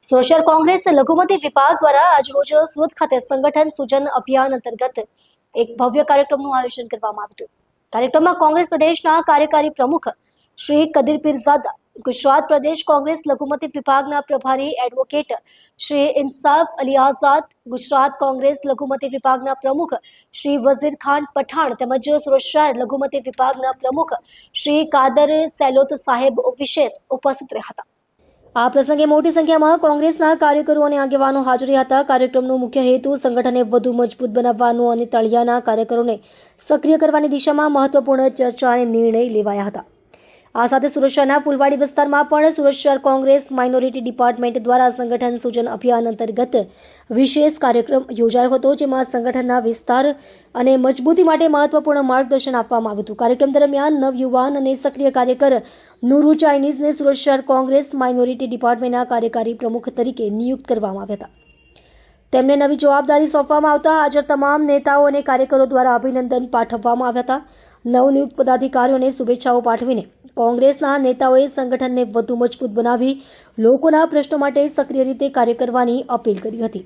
સુરત શહેર કોંગ્રેસ લઘુમતી વિભાગ દ્વારા આજરોજ સુરત ખાતે સંગઠન સૂજન અભિયાન અંતર્ગત એક ભવ્ય કાર્યક્રમનું આયોજન કરવામાં આવ્યું હતું। કાર્યક્રમમાં કોંગ્રેસ પ્રદેશના કાર્યકારી પ્રમુખ શ્રી કદીર પીરઝાદા, ગુજરાત પ્રદેશ કોંગ્રેસ લઘુમતી વિભાગના પ્રભારી એડવોકેટ શ્રી ઇન્સાફ અલી આઝાદ, ગુજરાત કોંગ્રેસ લઘુમતી વિભાગના પ્રમુખ શ્રી વઝીર ખાન પઠાણ તેમજ સુરત શહેર લઘુમતી વિભાગના પ્રમુખ શ્રી કાદર સેલોત સાહેબ વિશેષ ઉપસ્થિત રહ્યા હતા। આ પ્રસંગે મોટી સંખ્યામાં કોંગ્રેસના કાર્યકરો અને આગેવાનો હાજર રહ્યા હતા। કાર્યક્રમનો મુખ્ય હેતુ સંગઠનને વધુ મજબૂત બનાવવાનો અને તળિયાના કાર્યકરોને સક્રિય કરવાની દિશામાં મહત્વપૂર્ણ ચર્ચા અને નિર્ણય લેવાયા હતા। આ સાથે સુરત શહેરના ફૂલવાડી વિસ્તારમાં પણ સુરત શહેર કોંગ્રેસ માઇનોરિટી ડિપાર્ટમેન્ટ દ્વારા સંગઠન સૂજન અભિયાન અંતર્ગત વિશેષ કાર્યક્રમ યોજાયો હતો, જેમાં સંગઠનના વિસ્તાર અને મજબૂતી માટે મહત્વપૂર્ણ માર્ગદર્શન આપવામાં આવ્યું હતું। કાર્યક્રમ દરમિયાન નવયુવાન અને સક્રિય કાર્યકર નૂરુ ચાઇનીઝને સુરત શહેર કોંગ્રેસ માઇનોરિટી ડિપાર્ટમેન્ટના કાર્યકારી પ્રમુખ તરીકે નિયુક્ત કરવામાં આવ્યા હતા। તેમને નવી જવાબદારી સોંપવામાં આવતા હાજર તમામ નેતાઓ અને કાર્યકરો દ્વારા અભિનંદન પાઠવવામાં આવ્યા હતા। નવનિયુક્ત પદાધિકારીઓને શુભેચ્છાઓ પાઠવીને કોંગ્રેસના નેતાઓએ સંગઠનને વધુ મજબૂત બનાવી લોકોના પ્રશ્નો માટે સક્રિય રીતે કાર્ય કરવાની અપીલ કરી હતી।